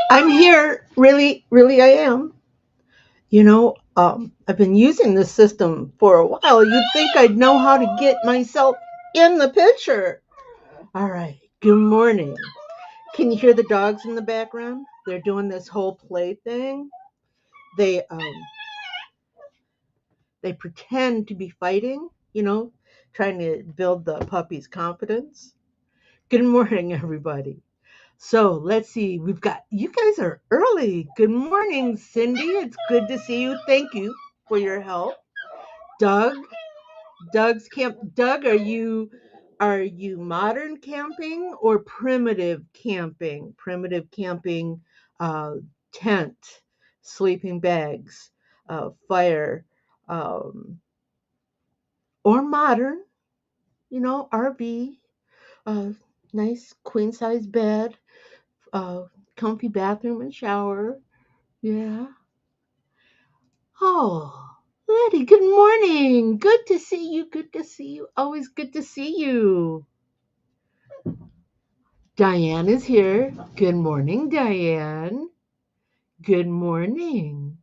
I'm here. Really, really, I am. I've been using this system for a while. You'd think I'd know how to get myself in the picture. All right. Good morning. Can you hear the dogs in the background? They're doing this whole play thing. They pretend to be fighting, trying to build the puppy's confidence. Good morning, everybody. So let's see. We've got you guys are early. Good morning, Cindy. It's good to see you. Thank you for your help. Doug, Doug's camp. Doug, are you modern camping or primitive camping? Primitive camping, uh, tent, sleeping bags, fire, um, or modern. RV, uh, nice queen size bed, uh, comfy bathroom and shower. Yeah. Oh, Letty, good morning. Good to see you. Good to see you. Always good to see you. Diane is here. Good morning, Diane. Good morning.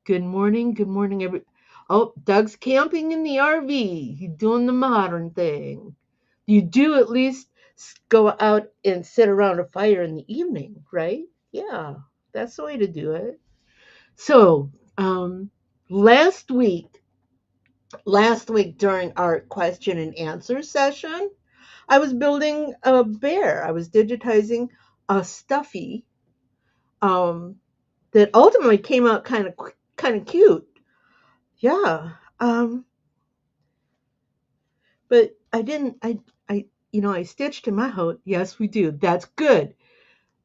Good morning. Good morning, Oh, Doug's camping in the RV. He's doing the modern thing. You do at least go out and sit around a fire in the evening, right? Yeah, that's the way to do it. So, last week, last week during our question and answer session, I was building a bear. I was digitizing a stuffy um, that ultimately came out kind of cute. Yeah. But I didn't. I stitched him out. Yes, we do. That's good.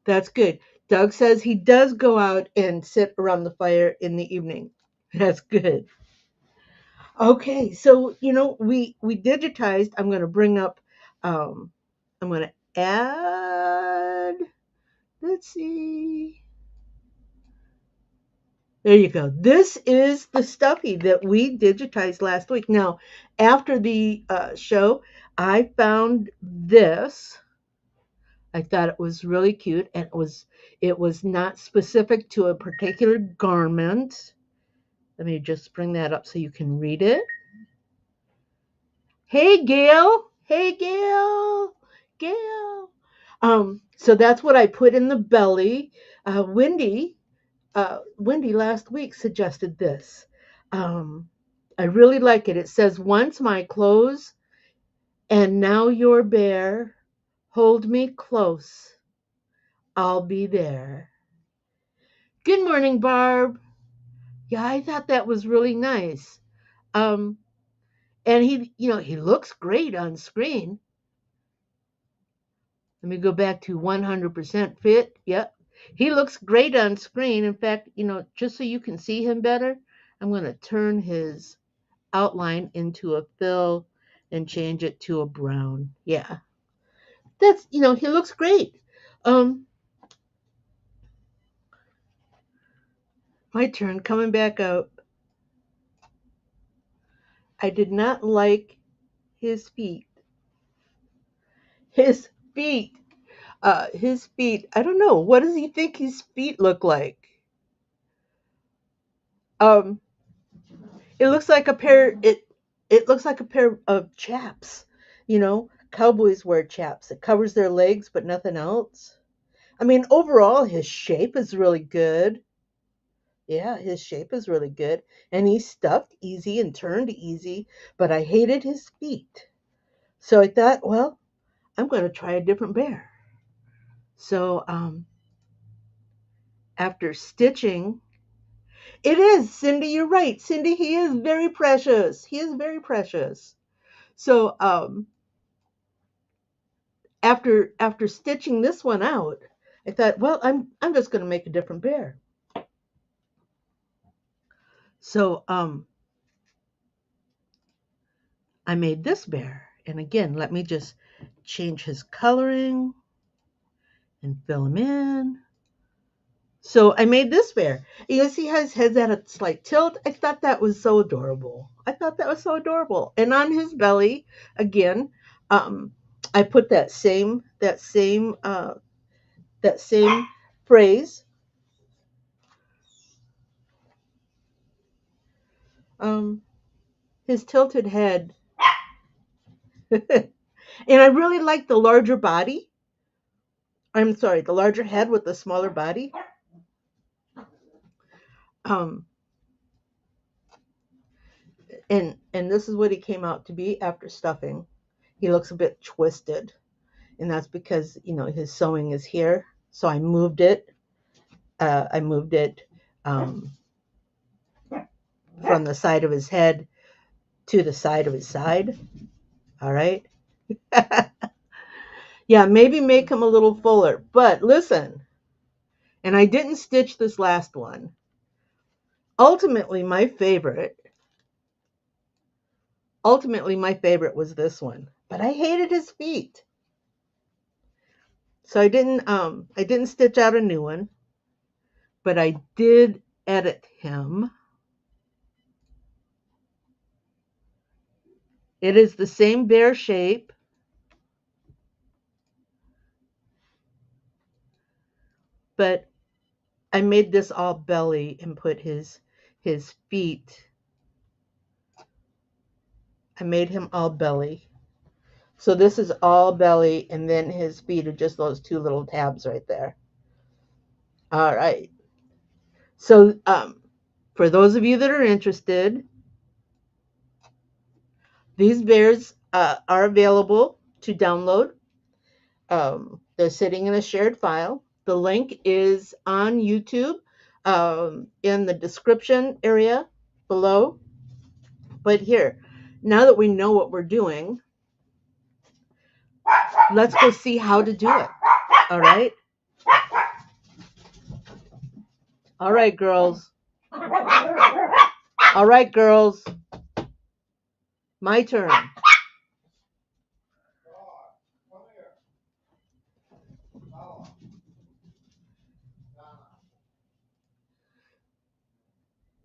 That's good. Doug says he does go out and sit around the fire in the evening. That's good. Okay, so we digitized. I'm going to bring up. Um, I'm going to add. Let's see. There you go. This is the stuffy that we digitized last week. Now, after the show, I found this. I thought it was really cute, and it was not specific to a particular garment. Let me just bring that up so you can read it. Hey, Gail. Hey, Gail. Gail. So that's what I put in the belly. Wendy last week suggested this. Um, I really like it. It says, "Once my clothes, and now your bear. Hold me close. I'll be there." Good morning, Barb. Yeah, I thought that was really nice. Um, and he looks great on screen. Let me go back to 100% fit. Yep. He looks great on screen. In fact, just so you can see him better, I'm going to turn his outline into a fill and change it to a brown. Yeah. He looks great. Um, my turn coming back out. I did not like his feet. His feet. His feet. I don't know. What does he think his feet look like? Um, it looks like a pair. It looks like a pair of chaps. Cowboys wear chaps. It covers their legs, but nothing else. I mean, overall, his shape is really good. Yeah, his shape is really good. And he's stuffed easy and turned easy, but I hated his feet. So I thought, well, I'm going to try a different bear. So after stitching, it is, Cindy, you're right. Cindy, he is very precious. He is very precious. So after stitching this one out, I thought, well, I'm just going to make a different bear. So I made this bear. And again, let me just change his coloring and fill him in. So I made this bear. You see how his head's at a slight tilt? I thought that was so adorable. I thought that was so adorable. And on his belly, again, I put that same phrase. Um, his tilted head, and I really like the larger body. I'm sorry, the larger head with the smaller body. Um, and this is what he came out to be after stuffing. He looks a bit twisted, and that's because his sewing is here. So I moved it. I moved it um, from the side of his head to the side of his side. All right. Yeah, maybe make him a little fuller. But listen, and I didn't stitch this last one. Ultimately, my favorite was this one. But I hated his feet. So I didn't stitch out a new one, but I did edit him. It is the same bear shape, but I made this all belly and put his feet. I made him all belly. So this is all belly, and then his feet are just those two little tabs right there. All right. So for those of you that are interested, these bears are available to download. They're sitting in a shared file. The link is on YouTube in the description area below. But here, now that we know what we're doing, let's go see how to do it. All right? All right, girls. All right, girls. My turn.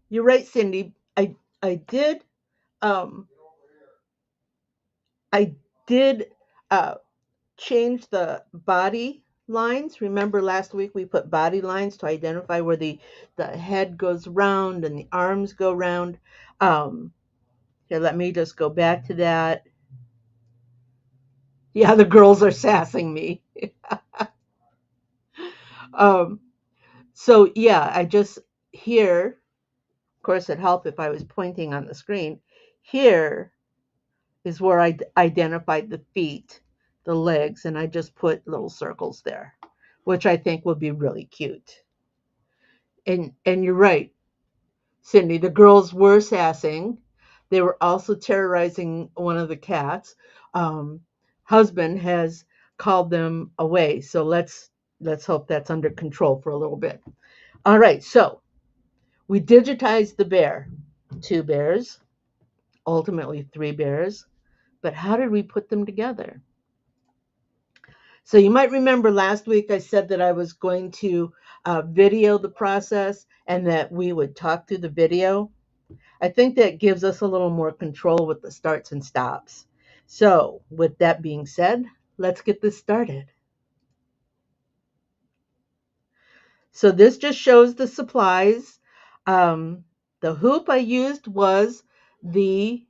You're right, Cindy. I did um I did uh change the body lines. Remember last week we put body lines to identify where the head goes round and the arms go round. Um Here, let me just go back to that. Yeah, the girls are sassing me. Um so yeah, I just here, of course it'd help if I was pointing on the screen. Here is where I identified the feet, the legs, and I just put little circles there, which I think would be really cute. And you're right, Cindy. The girls were sassing. They were also terrorizing one of the cats. Um, Husband has called them away, so let's hope that's under control for a little bit. All right, so we digitized the bear, two bears, ultimately three bears. But how did we put them together? So you might remember last week I said that I was going to video the process and that we would talk through the video. I think that gives us a little more control with the starts and stops. So with that being said, let's get this started. So this just shows the supplies. The hoop I used was the,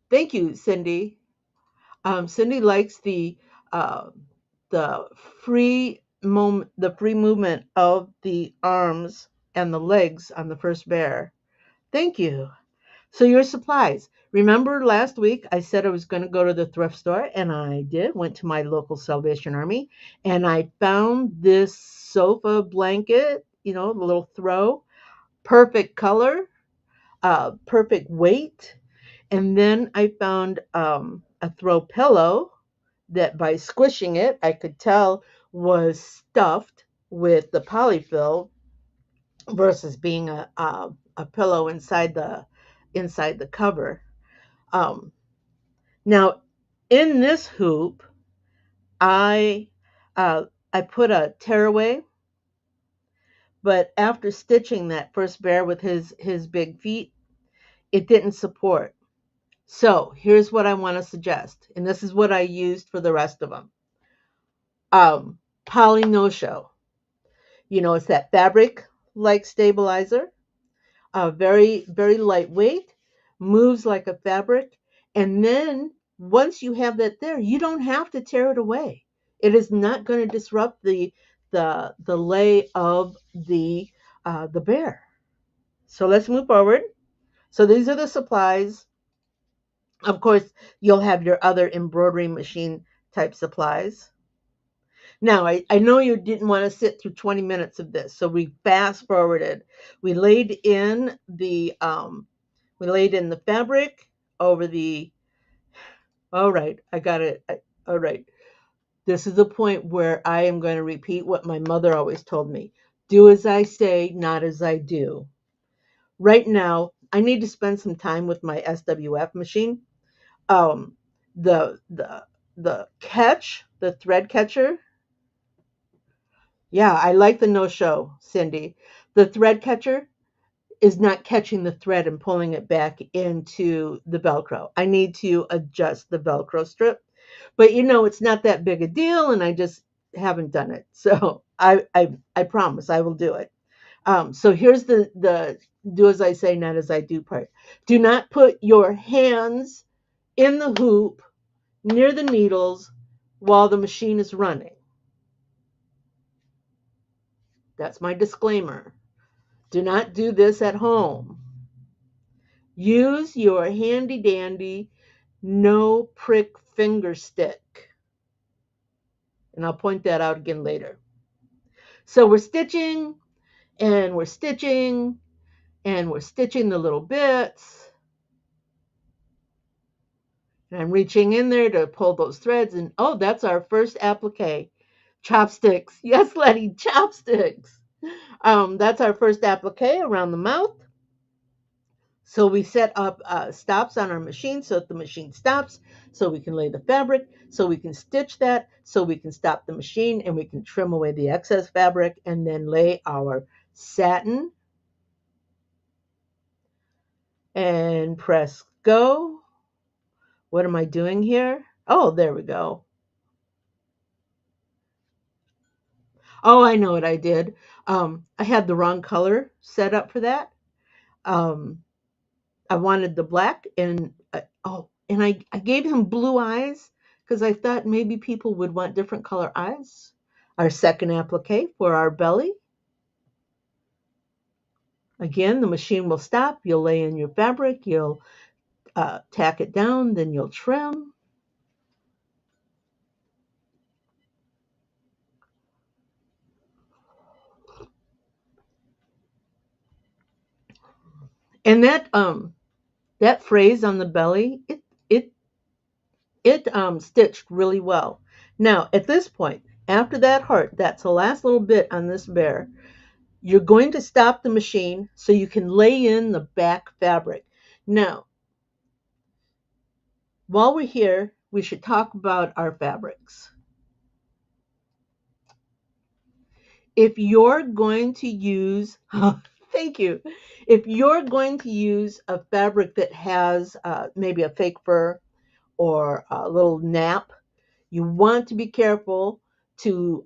thank you, Cindy. Cindy likes uh, the free movement of the arms and the legs on the first bear. Thank you. So your supplies. Remember last week I said I was going to go to the thrift store, and I did. Went to my local Salvation Army, and I found this sofa blanket. The little throw, perfect color, perfect weight. And then I found a throw pillow that by squishing it, I could tell was stuffed with the polyfill versus being a pillow inside the cover. Um, Now, in this hoop, I uh, I put a tearaway, but after stitching that first bear with his big feet, it didn't support. So here's what I want to suggest, and this is what I used for the rest of them. Poly no show. It's that fabric like stabilizer, very, very lightweight, moves like a fabric. And then once you have that there, you don't have to tear it away. It is not going to disrupt the lay of the bear. So let's move forward. So these are the supplies. Of course, you'll have your other embroidery machine type supplies. Now, I know you didn't want to sit through 20 minutes of this, so we fast forwarded. We laid in the fabric over the. All right, I got it. All right, this is the point where I am going to repeat what my mother always told me: do as I say, not as I do. Right now, I need to spend some time with my SWF machine. Um, the catch, the thread catcher. Yeah, I like the no show, Cindy. The thread catcher is not catching the thread and pulling it back into the Velcro. I need to adjust the Velcro strip. But it's not that big a deal, and I just haven't done it. So I promise I will do it. So here's the do as I say, not as I do part. Do not put your hands in the hoop near the needles while the machine is running. That's my disclaimer. Do not do this at home. Use your handy dandy no prick finger stick. And I'll point that out again later. So we're stitching and we're stitching and we're stitching the little bits. And I'm reaching in there to pull those threads. And oh, that's our first applique. Chopsticks. Yes, Letty, chopsticks. That's our first applique around the mouth. So we set up stops on our machine so that the machine stops, so we can lay the fabric, so we can stitch that, so we can stop the machine, and we can trim away the excess fabric and then lay our satin and press go. What am I doing here? Oh, there we go. Oh, I know what I did. I had the wrong color set up for that. Um, I wanted the black, and I gave him blue eyes because I thought maybe people would want different color eyes. Our second applique for our belly. Again, the machine will stop. You'll lay in your fabric. You'll tack it down. Then you'll trim. And that phrase on the belly, it stitched really well. Now at this point, after that heart, that's the last little bit on this bear. You're going to stop the machine so you can lay in the back fabric. Now, while we're here, we should talk about our fabrics. If you're going to use, thank you. If you're going to use a fabric that has maybe a fake fur or a little nap, you want to be careful to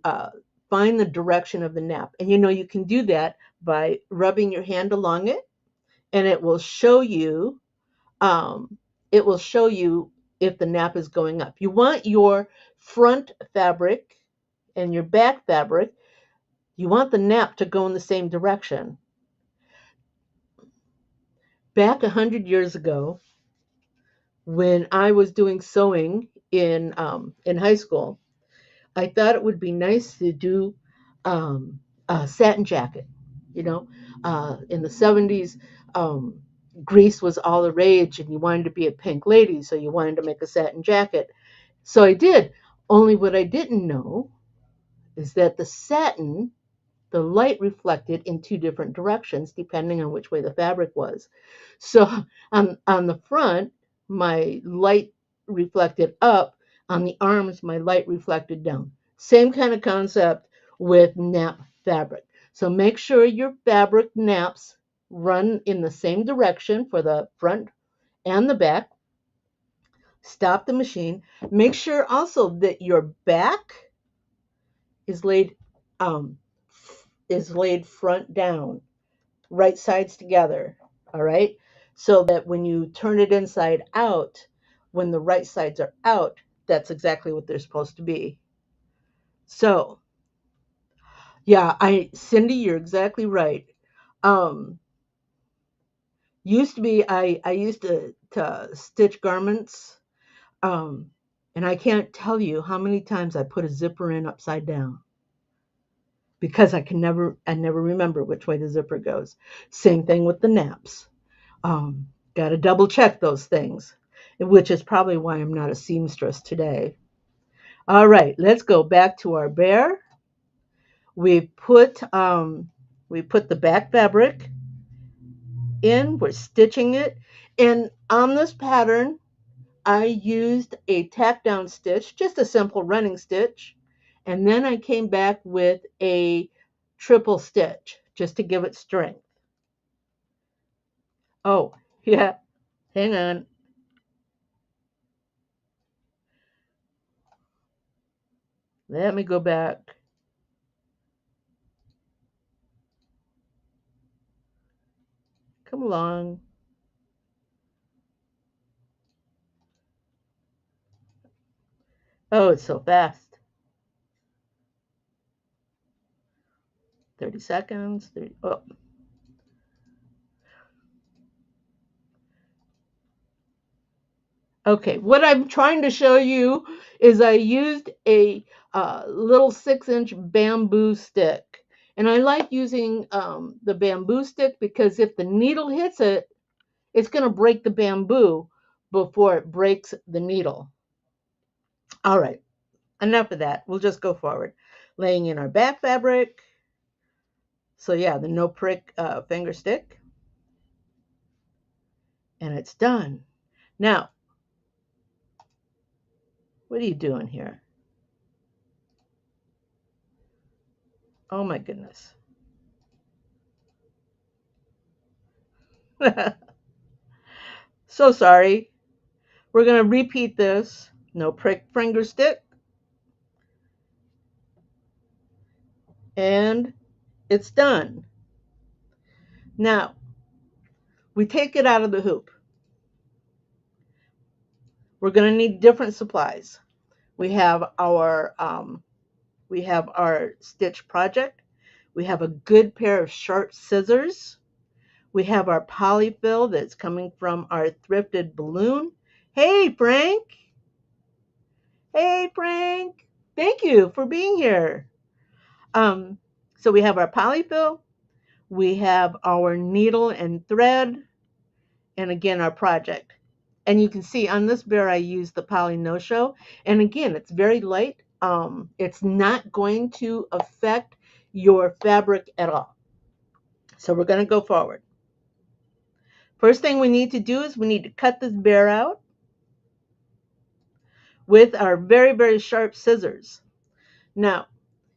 find the direction of the nap. And you can do that by rubbing your hand along it, and it will show you um, if the nap is going up. You want your front fabric and your back fabric, you want the nap to go in the same direction. Back 100 years ago, when I was doing sewing in high school, I thought it would be nice to do a satin jacket. In the 70s, um, Grease was all the rage, and you wanted to be a pink lady, so you wanted to make a satin jacket. So I did. Only what I didn't know is that the satin, the light reflected in two different directions depending on which way the fabric was. So on the front, my light reflected up. On the arms, my light reflected down. Same kind of concept with nap fabric. So make sure your fabric naps run in the same direction for the front and the back. Stop the machine. Make sure also that your back is laid um, front down, right sides together. All right. So that when you turn it inside out, when the right sides are out, that's exactly what they're supposed to be. So yeah, Cindy, you're exactly right. Um, used to be I used to stitch garments, um, and I can't tell you how many times I put a zipper in upside down because I never remember which way the zipper goes. Same thing with the naps. Got to double check those things, which is probably why I'm not a seamstress today. All right, let's go back to our bear. We put we put the back fabric in. We're stitching it, and on this pattern, I used a tack down stitch, just a simple running stitch, and then I came back with a triple stitch just to give it strength. Oh, yeah, hang on. Let me go back. Come along. Oh, it's so fast. 30 seconds. 30, oh. Okay, what I'm trying to show you is I used a little 6-inch bamboo stick. And I like using the bamboo stick because if the needle hits it, it's going to break the bamboo before it breaks the needle. All right, enough of that. We'll just go forward. Laying in our back fabric. So yeah, the no prick finger stick. And it's done. Now, what are you doing here? Oh my goodness. So sorry. We're going to repeat this. No prick finger stick. And it's done. Now, we take it out of the hoop. We're going to need different supplies. We have our stitch project. We have a good pair of sharp scissors. We have our polyfill that's coming from our thrifted balloon. Hey, Frank. Hey, Frank. Thank you for being here. Um, so we have our polyfill. We have our needle and thread, and again, our project. And you can see on this bear, I use the poly no-show. And again, it's very light. It's not going to affect your fabric at all. So we're going to go forward. First thing we need to do is we need to cut this bear out with our very, very sharp scissors. Now,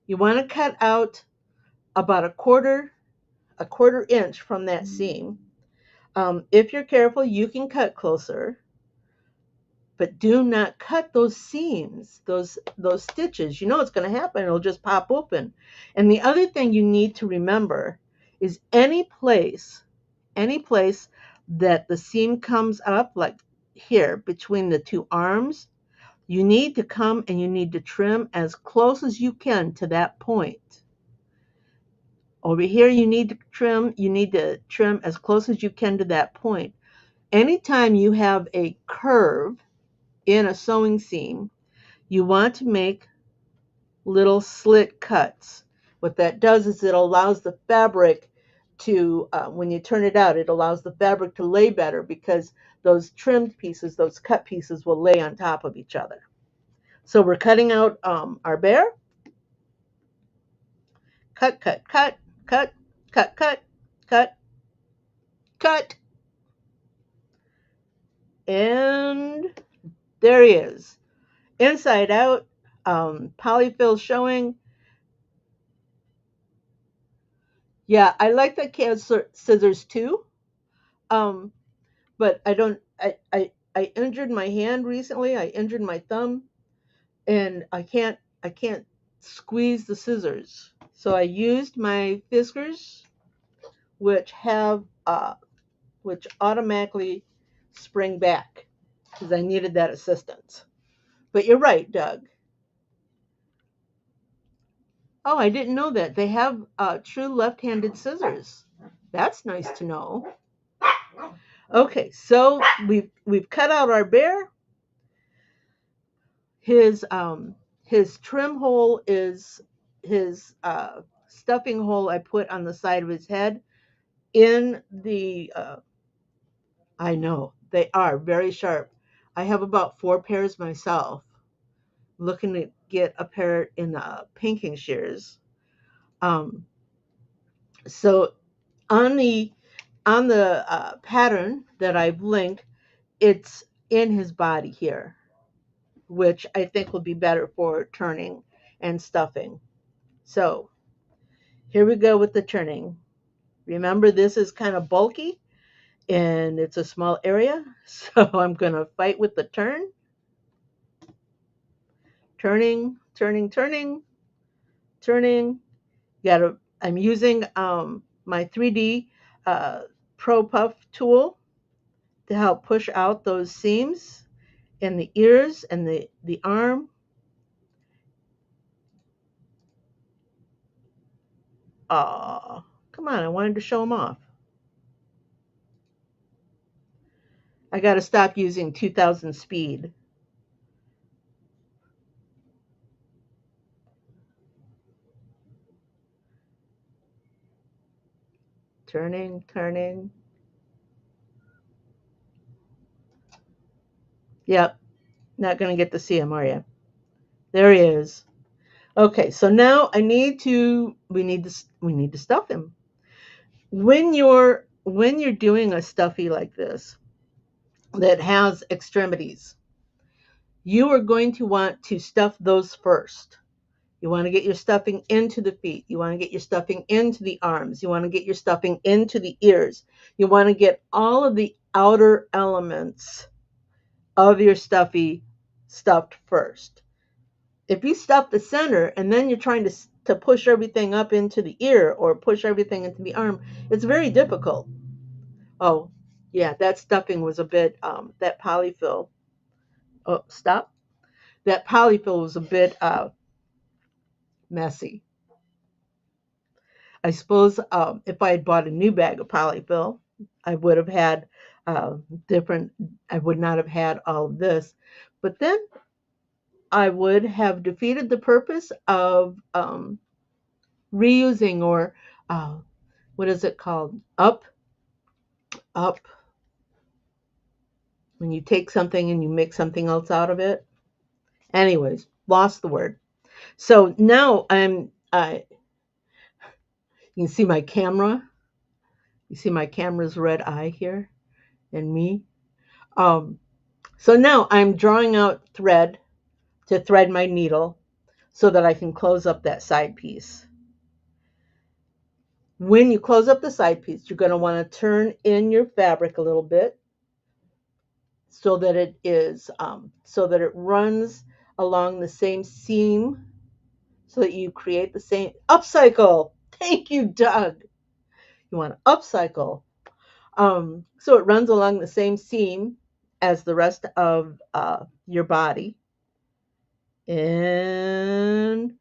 you want to cut out about a quarter inch from that seam. If you're careful, you can cut closer, but do not cut those seams, those stitches. You know what's going to happen. It'll just pop open. And the other thing you need to remember is any place that the seam comes up, like here between the two arms, you need to come and you need to trim as close as you can to that point. Over here, you need to trim as close as you can to that point. Anytime you have a curve in a sewing seam, you want to make little slit cuts. What that does is it allows the fabric to, when you turn it out, it allows the fabric to lay better because those trimmed pieces, those cut pieces will lay on top of each other. So we're cutting out our bear. Cut, cut, cut, cut, cut, cut, cut, cut. And there he is. Inside out, polyfill showing. Yeah, I like the can scissors too. Um, but I don't. I injured my hand recently. I injured my thumb, and I can't. squeeze the scissors. So I used my Fiskars, which have which automatically spring back because I needed that assistance. But you're right, Doug. Oh, I didn't know that. They have true left-handed scissors. That's nice to know. Okay, so we've cut out our bear. His trim hole is his stuffing hole I put on the side of his head in the I know they are very sharp. I have about 4 pairs myself. Looking to get a pair in pinking shears. Um, so on the pattern that I've linked, it's in his body here, which I think will be better for turning and stuffing. So here we go with the turning. Remember, this is kind of bulky and it's a small area, so I'm going to fight with the turning, turning, turning, turning. I'm using my 3D uh, Pro Puff tool to help push out those seams in the ears and the arm. Oh, come on, I wanted to show them off. I got to stop using 2000 speed. Turning, turning. Yep, not going to get to see him, are you? There he is. Okay, so now we need to stuff him. When you're doing a stuffy like this that has extremities, you are going to want to stuff those first. You want to get your stuffing into the feet. You want to get your stuffing into the arms. You want to get your stuffing into the ears. You want to get all of the outer elements of your stuffy stuffed first. If you stuff the center and then you're trying to push everything up into the ear or push everything into the arm, it's very difficult. Oh, yeah, that stuffing was a bit, that polyfill. Oh, stop. That polyfill was a bit messy. I suppose if I had bought a new bag of polyfill, I would have had uh, different, I would not have had all of this. But then I would have defeated the purpose of reusing or uh, what is it called? Up, when you take something and you make something else out of it. Anyways, lost the word. So now you can see my camera. You see my camera's red eye here and me. Um, so now I'm drawing out thread to thread my needle so that I can close up that side piece. When you close up the side piece, you're going to want to turn in your fabric a little bit so that it runs along the same seam so that you create the same upcycle. Thank you, Doug. You want to upcycle. So it runs along the same seam as the rest of your body. And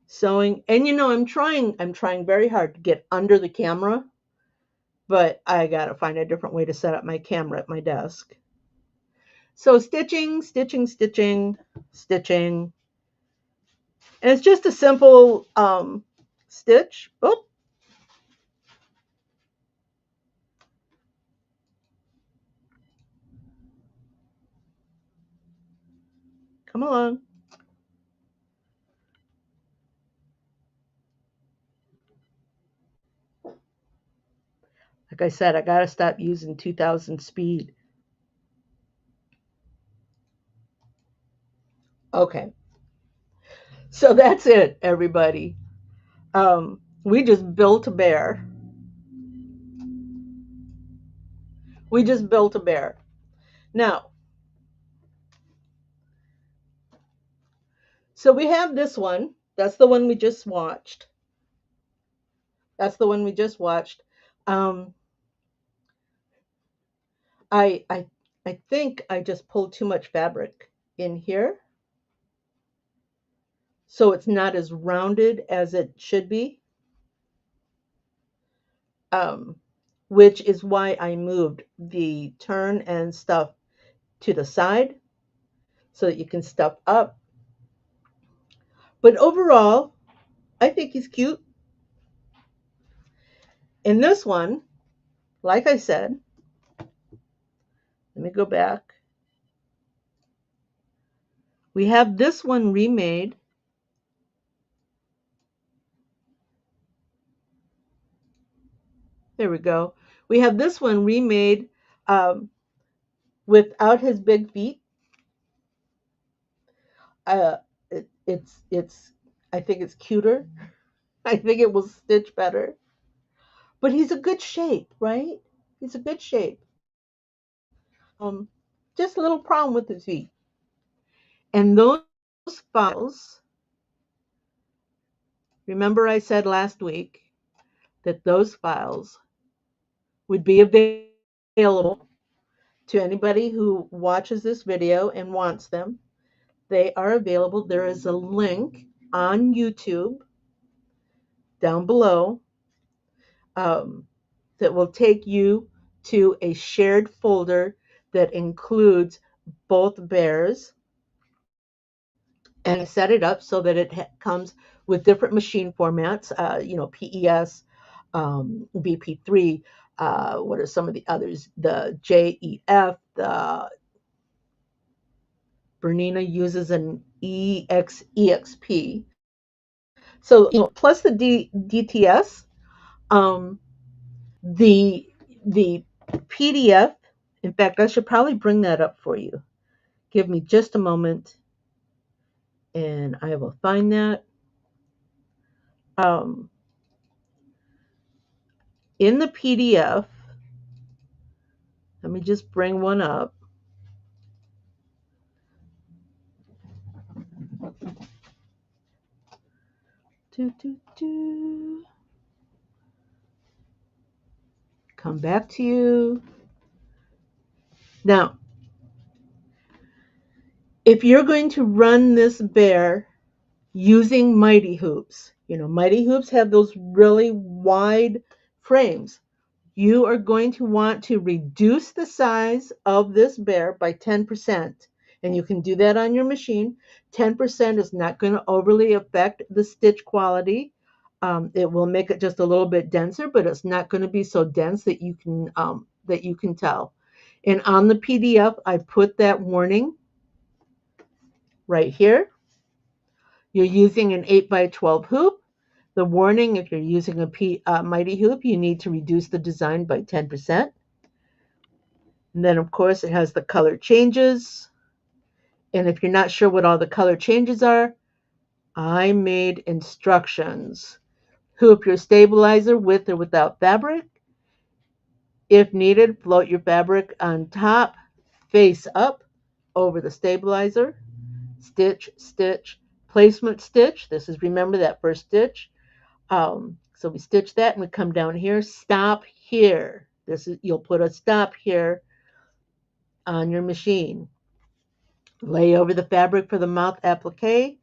sewing. And I'm trying very hard to get under the camera, but I gotta find a different way to set up my camera at my desk. So stitching, stitching, stitching, stitching. And it's just a simple stitch. Oh, come along. Like I said, I gotta stop using 2000 speed. Okay, so that's it, everybody. We just built a bear. We just built a bear. Now, so we have this one. That's the one we just watched. That's the one we just watched. Um, I I I think I just pulled too much fabric in here, so it's not as rounded as it should be. Um, which is why I moved the turn and stuff to the side so that you can stuff up. But overall, I think he's cute. In this one, like I said, let me go back. We have this one remade. There we go. We have this one remade um, without his big feet. Uh, it's I think it's cuter. I think it will stitch better. But he's a good shape, right? He's a good shape. Um, just a little problem with his feet. And those files, remember I said last week that those files would be available to anybody who watches this video and wants them. They are available. There is a link on YouTube down below um, that will take you to a shared folder that includes both bears. And I set it up so that it comes with different machine formats, PES, BP3. What are some of the others? The JEF, the Bernina uses an EXP. So, plus the DTS, um, the the PDF. In fact, I should probably bring that up for you. Give me just a moment, and I will find that. Um, in the PDF, let me just bring one up. Do, do, do. Come back to you. Now, if you're going to run this bear using Mighty Hoops, Mighty Hoops have those really wide frames. You are going to want to reduce the size of this bear by 10%. And you can do that on your machine. 10% is not going to overly affect the stitch quality. It will make it just a little bit denser, but it's not going to be so dense that you can tell. And on the PDF, I put that warning right here. You're using an 8x12 hoop. The warning, if you're using a Mighty Hoop, you need to reduce the design by 10%. And then, of course, it has the color changes. And if you're not sure what all the color changes are, I made instructions. Hoop your stabilizer with or without fabric. If needed, float your fabric on top, face up over the stabilizer. Stitch, stitch, placement stitch. This is, remember, that first stitch. So we stitch that and we come down here. Stop here. You'll put a stop here on your machine. Lay over the fabric for the mouth applique.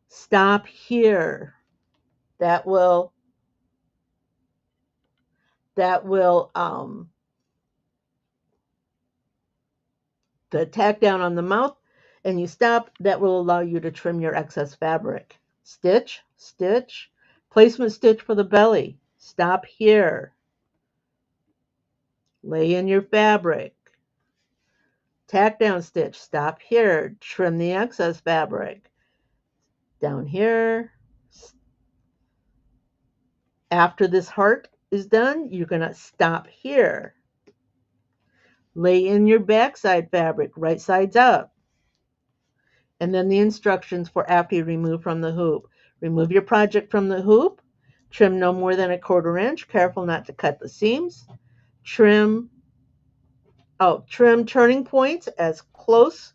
Stop here. That will that will the tack down on the mouth, and you stop. That will allow you to trim your excess fabric. Stitch, stitch, placement stitch for the belly. Stop here. Lay in your fabric. Tack down stitch. Stop here. Trim the excess fabric. Down here. After this heart is done, you're going to stop here. Lay in your backside fabric, right sides up. And then the instructions for after you remove from the hoop. Remove your project from the hoop. Trim no more than 1/4 inch. Careful not to cut the seams. Trim turning points as close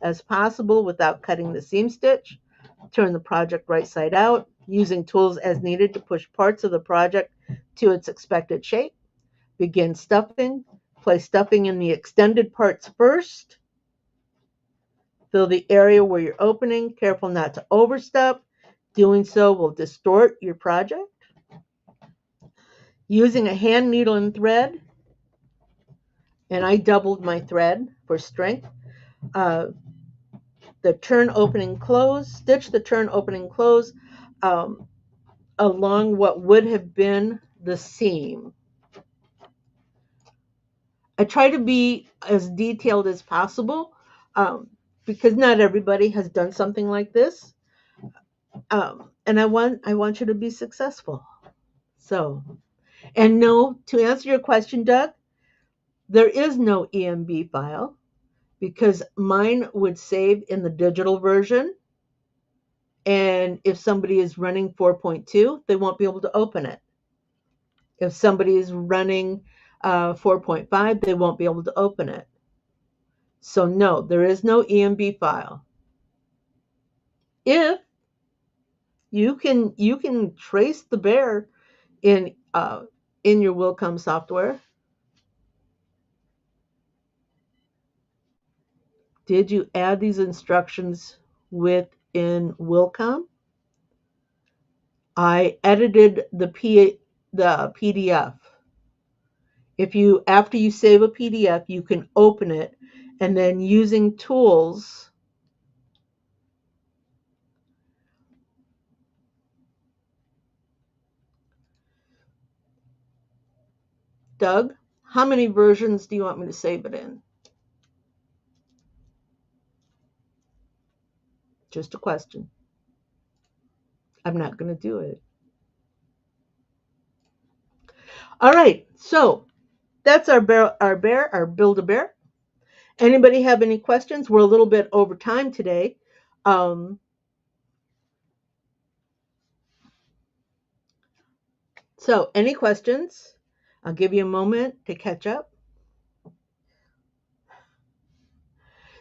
as possible without cutting the seam stitch. Turn the project right side out, using tools as needed to push parts of the project to its expected shape. Begin stuffing. Place stuffing in the extended parts first. Fill the area where you're opening. Careful not to overstuff. Doing so will distort your project. Using a hand needle and thread, and I doubled my thread for strength. Uh, the turn, opening, close. Stitch the turn, opening, close um, along what would have been the seam. I try to be as detailed as possible um, because not everybody has done something like this, and I want you to be successful. So, and no, to answer your question, Doug, there is no EMB file because mine would save in the digital version. And if somebody is running 4.2, they won't be able to open it. If somebody is running 4.5, they won't be able to open it. So no, there is no EMB file. If you can trace the bear in your Wilcom software. Did you add these instructions within Wilcom? I edited the PDF. If you After you save a PDF, you can open it and then using tools. Doug, how many versions do you want me to save it in? Just a question. I'm not going to do it. All right, so that's our Build-A-Bear. Anybody have any questions? We're a little bit over time today. Um, so any questions? I'll give you a moment to catch up.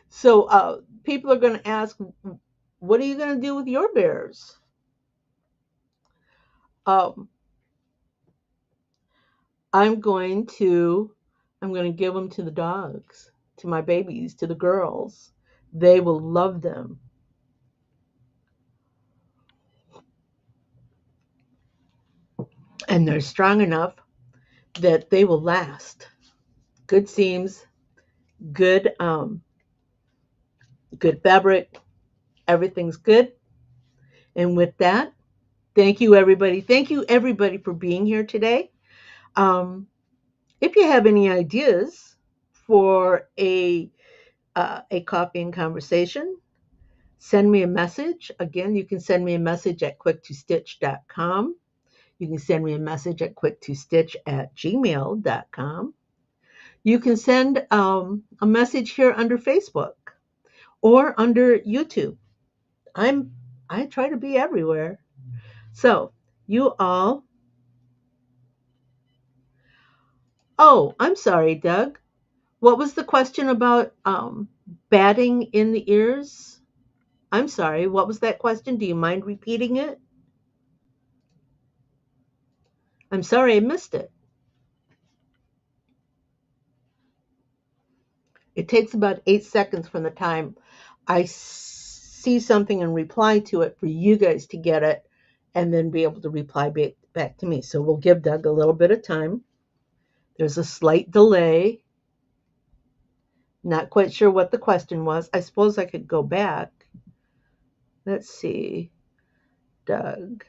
So people are going to ask, what are you going to do with your bears? Um, I'm going to give them to the dogs, to my babies, to the girls. They will love them. And they're strong enough that they will last. Good seams, good good fabric, everything's good. And with that, thank you everybody. Thank you everybody for being here today. If you have any ideas for a coffee and conversation, send me a message. Again, you can send me a message at quick2stitch.com. You can send me a message at quick2stitch@gmail.com. You can send a message here under Facebook or under YouTube. I try to be everywhere. So you all. Oh, I'm sorry, Doug. What was the question about batting in the ears? I'm sorry. What was that question? Do you mind repeating it? I'm sorry, I missed it. It takes about 8 seconds from the time I see something and reply to it for you guys to get it and then be able to reply back to me. So we'll give Doug a little bit of time. There's a slight delay. Not quite sure what the question was. I suppose I could go back. Let's see. Doug.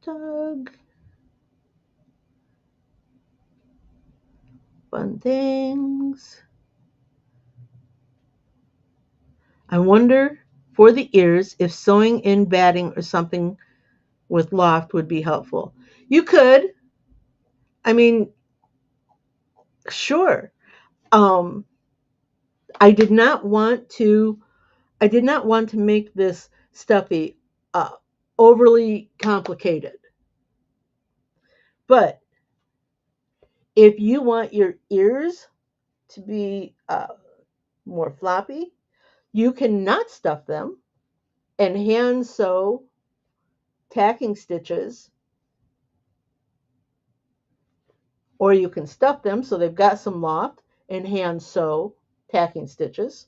Doug. Fun things. I wonder for the ears if sewing in batting or something with loft would be helpful. You could. I mean, sure. Um, I did not want to. I did not want to make this stuffy overly complicated. But if you want your ears to be more floppy, You can not stuff them and hand sew tacking stitches, or you can stuff them so they've got some loft and hand sew tacking stitches.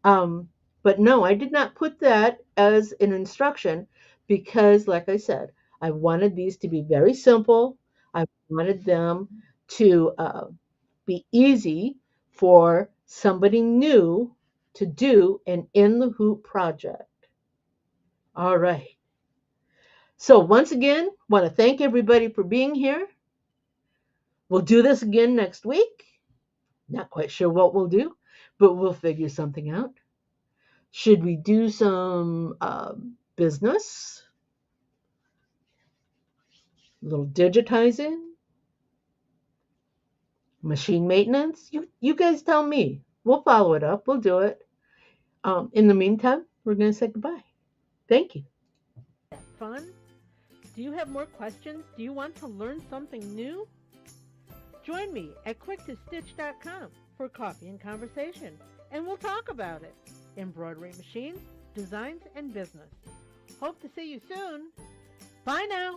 Um, but no, I did not put that as an instruction because, like I said, I wanted these to be very simple. I wanted them to be easy for somebody new to do an in the hoop project. All right. So once again, want to thank everybody for being here. We'll do this again next week. Not quite sure what we'll do, but we'll figure something out. Should we do some business, a little digitizing, machine maintenance? You guys tell me. We'll follow it up. We'll do it. In the meantime, we're going to say goodbye. Thank you. Fun? Do you have more questions? Do you want to learn something new? Join me at quicktostitch.com for coffee and conversation, and we'll talk about it. Embroidery machines, designs, and business. Hope to see you soon. Bye now.